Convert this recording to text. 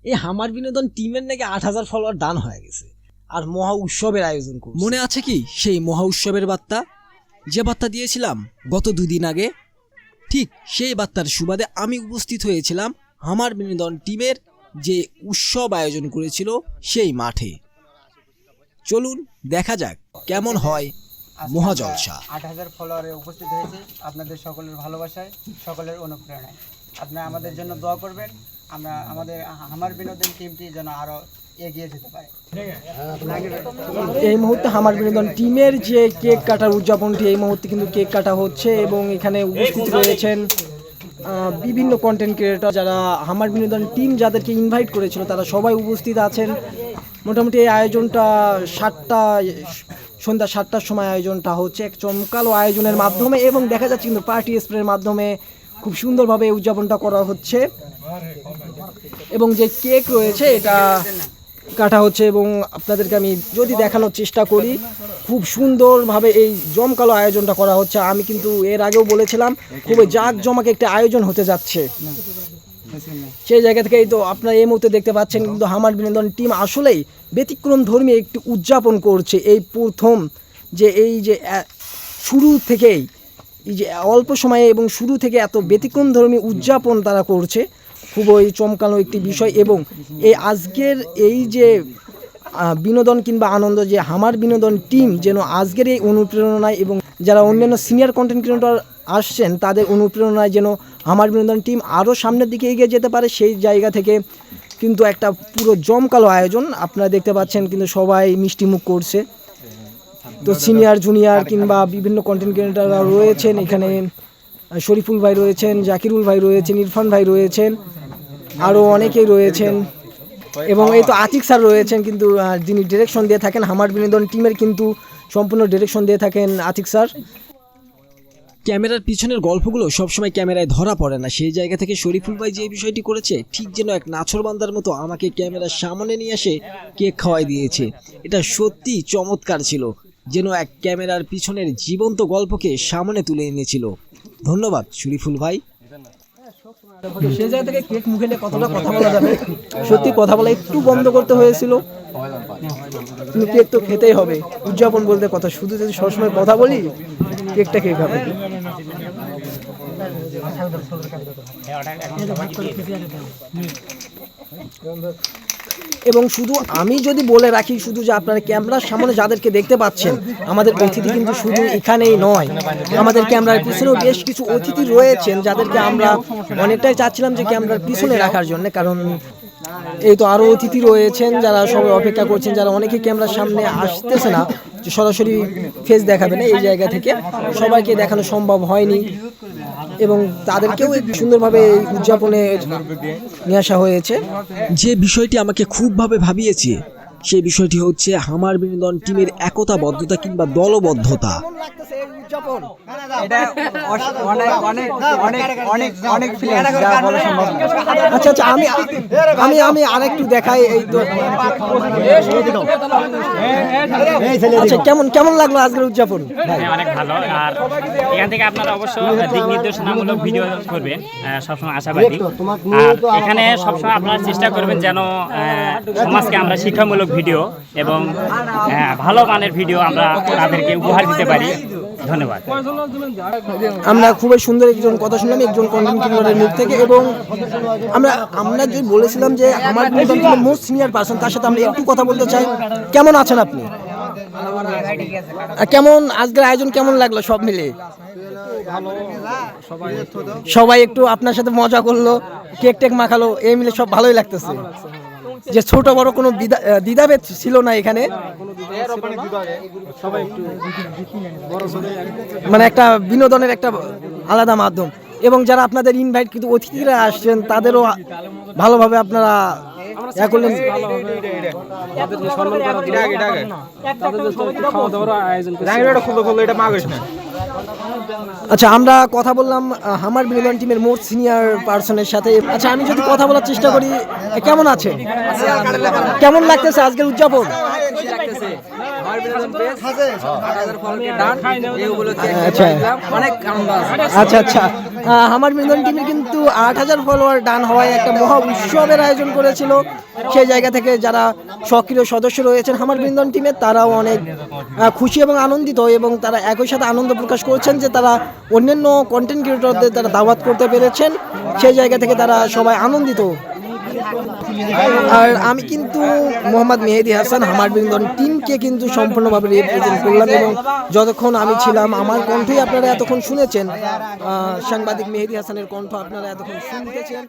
এই হামার বিনোদন টিমের নাকি 8,000 ফলোয়ার ডান হয়ে গেছে আর মহা উৎসবের আয়োজন করছে। মনে আছে কি সেই মহা উৎসবের বার্তা, যে বার্তা দিয়েছিলাম গত 2 দিন আগে? ঠিক সেই বার্তার সুবাদে আমি উপস্থিত হয়েছিলাম হামার বিনোদন টিমের যে উৎসব আয়োজন করেছিল সেই মাঠে। চলুন দেখা যাক কেমন হয় মহা জলসা। 8,000 ফলোয়ারে উপস্থিত হয়েছে আপনাদের সকলের ভালোবাসায়, সকলের অনুপ্রেরণায়। আপনারা আমাদের জন্য দোয়া করবেন, আমরা আমাদের হামার বিনোদন টিমটি যেন আরো এগিয়ে যেতে পারে। এই মুহূর্তে হামার বিনোদন টিমের যে কেক কাটার উদযাপনটি, এই মুহূর্তে কিন্তু কেক কাটা হচ্ছে এবং এখানে উপস্থিত রয়েছেন বিভিন্ন কন্টেন্ট ক্রিয়েটর যারা হামার বিনোদন টিম যাদেরকে ইনভাইট করেছিল তারা সবাই উপস্থিত আছেন। মোটামুটি এই আয়োজনটা সন্ধ্যা 7টার সময় আয়োজনটা হচ্ছে এক চমকালো আয়োজনের মাধ্যমে, এবং দেখা যাচ্ছে কিন্তু পার্টি স্প্রের মাধ্যমে খুব সুন্দরভাবে উদযাপনটা করা হচ্ছে এবং যে কেক রয়েছে এটা কাটা হচ্ছে। এবং আপনাদেরকে আমি যদি দেখানোর চেষ্টা করি, খুব সুন্দরভাবে এই জমকালো আয়োজনটা করা হচ্ছে। আমি কিন্তু এর আগেও বলেছিলাম খুবই জাঁকজমকে একটা আয়োজন হতে যাচ্ছে। সেই জায়গা থেকেই তো আপনারা এই মুহূর্তে দেখতে পাচ্ছেন কিন্তু হামার বিনোদন টিম আসলেই ব্যতিক্রম ধর্মী একটি উদযাপন করছে। এই প্রথম যে এই যে শুরু থেকেই এই যে অল্প সময়ে এবং শুরু থেকে এত ব্যতিক্রম ধর্মী উদযাপন তারা করছে, খুবই চমকানো একটি বিষয়। এবং এই আজকের এই যে বিনোদন কিংবা আনন্দ, যে হামার বিনোদন টিম যেন আজকের এই অনুপ্রেরণায় এবং যারা অন্যান্য সিনিয়র কন্টেন্ট ক্রিয়েটর আসছেন তাদের অনুপ্রেরণায় যেন হামার বিনোদন টিম আরও সামনের দিকে এগিয়ে যেতে পারে, সেই জায়গা থেকে কিন্তু একটা পুরো জমকালো আয়োজন আপনারা দেখতে পাচ্ছেন। কিন্তু সবাই মিষ্টিমুখ করছে, তো সিনিয়র জুনিয়র কিংবা বিভিন্ন কন্টেন্ট ক্রিয়েটররা রয়েছেন এখানে। শরীফুল ভাই রয়েছেন, জাকিরুল ভাই রয়েছেন, ইরফান ভাই রয়েছেন, আরও অনেকেই রয়েছেন এবং এই তো আতিক স্যার রয়েছেন কিন্তু যিনি ডিরেকশন দিয়ে থাকেন হামার বিনোদন টিমের, কিন্তু সম্পূর্ণ ডিরেকশন দিয়ে থাকেন আতিক স্যার। ক্যামেরার পিছনের গল্পগুলো সবসময় ক্যামেরায় ধরা পড়ে না, সেই জায়গা থেকে শরীফুল ভাই যে বিষয়টি করেছে ঠিক যেন এক নাছোড়বান্দার মতো আমাকে ক্যামেরার সামনে নিয়ে এসে কেক খাওয়াই দিয়েছে। এটা সত্যি চমৎকার ছিল, যেন এক ক্যামেরার পিছনের জীবন্ত গল্পকে সামনে তুলে এনেছিল। ধন্যবাদ শরীফুল ভাই। সেই জায়গা থেকে কেক মুখে নিয়ে কতটা কথা বলা যাবে, সত্যি কথা বলা একটু বন্ধ করতে হয়েছিল, কিন্তু কেক তো খেতেই হবে। উদযাপন বলতে কথা, শুধু যদি সবসময় কথা বলি কেকটা কে খাবে। এবং শুধু আমি যদি বলে রাখি, শুধু যে আপনারা ক্যামেরার সামনে যাদেরকে দেখতে পাচ্ছেন আমাদের অতিথি কিন্তু শুধু এখানেই নয়, আমাদের ক্যামেরার পিছনেও বেশ কিছু অতিথি রয়েছেন যাদেরকে আমরা অনেকটাই চাচ্ছিলাম যে ক্যামেরার পিছনে রাখার জন্য, কারণ এই তো আরও অতিথি রয়েছেন যারা সবাই অপেক্ষা করছেন, যারা অনেকেই ক্যামেরার সামনে আসতেছে না, যে সরাসরি ফেস দেখাবে না, এই জায়গা থেকে সবাইকে দেখানো সম্ভব হয়নি এবং তাদেরকেও সুন্দরভাবে এই উদযাপনে নিয়ে আসা হয়েছে। যে বিষয়টি আমাকে খুবভাবে ভাবিয়েছে সেই বিষয়টি হচ্ছে হামার বিনোদন টিমের একতাবদ্ধতা কিংবা দলবদ্ধতা। আচ্ছা আচ্ছা, আমি আমি আরেকটু দেখাই। এই তো আচ্ছা, কেমন লাগলো আজকের উদযাপন? অনেক ভালো। আর এখান থেকে আপনারা অবশ্যই দিক নির্দেশনামূলক ভিডিও করবেন, সবসময় আশাবাদী। আর এখানে সবসময় আপনারা চেষ্টা করবেন যেন সমাজকে আমরা শিক্ষামূলক ভিডিও এবং ভালো মানের ভিডিও আমরা তাদেরকে উপহার দিতে পারি। ধন্যবাদ। আমরা খুবই সুন্দর একজন কথা শুনলাম একজন কন্টেন্ট ক্রিয়েটরের মুখ থেকে, এবং আমরা যে বলেছিলাম যে আমার মোস্ট সিনিয়র পারসন, তার সাথে আমরা একটু কথা বলতে চাই। কেমন আছেন আপনি? কেমন আজকের আয়োজন কেমন লাগলো সব মিলে? সবাই একটু আপনার সাথে মজা করলো, কেক টেক মাখালো, এই মিলে সব ভালোই লাগতেছে। যে ছোট বড় কোনো দ্বিধাভেদ ছিল না এখানে, মানে একটা বিনোদনের একটা আলাদা মাধ্যম। এবং যারা আপনাদের ইনভাইট কিন্তু অতিথিরা আসছেন তাদেরও ভালোভাবে আপনারা করলেন। আচ্ছা, আমরা কথা বললাম হামার বিনোদন টিমের মোস্ট সিনিয়র পার্সনের সাথে। আচ্ছা, আমি যদি কথা বলার চেষ্টা করি, কেমন আছে, কেমন লাগতেছে আজকের উদযাপন? আচ্ছা আচ্ছা আমার বিনোদন টিমে কিন্তু 8,000 ফলোয়ার ডান হওয়ায় একটা মহা উৎসবের আয়োজন করেছিল। সেই জায়গা থেকে যারা সক্রিয় সদস্য রয়েছেন আমার বিনোদন টিমে তারাও অনেক খুশি এবং আনন্দিত, এবং তারা একই সাথে আনন্দ প্রকাশ করছেন যে তারা অন্যান্য কন্টেন্ট ক্রিয়েটরদের তারা দাওয়াত করতে পেরেছেন। সেই জায়গা থেকে তারা সবাই আনন্দিত। আর আমি কিন্তু মোহাম্মদ মেহেদী হাসান আমার বিনোদন টিমকে কিন্তু সম্পূর্ণভাবে রিপ্রেজেন্ট করলাম, এবং যতক্ষণ আমি ছিলাম আমার কণ্ঠই আপনারা এতক্ষণ শুনেছেন, সাংবাদিক মেহেদী হাসানের কণ্ঠ আপনারা এতক্ষণ শুনতেছেন।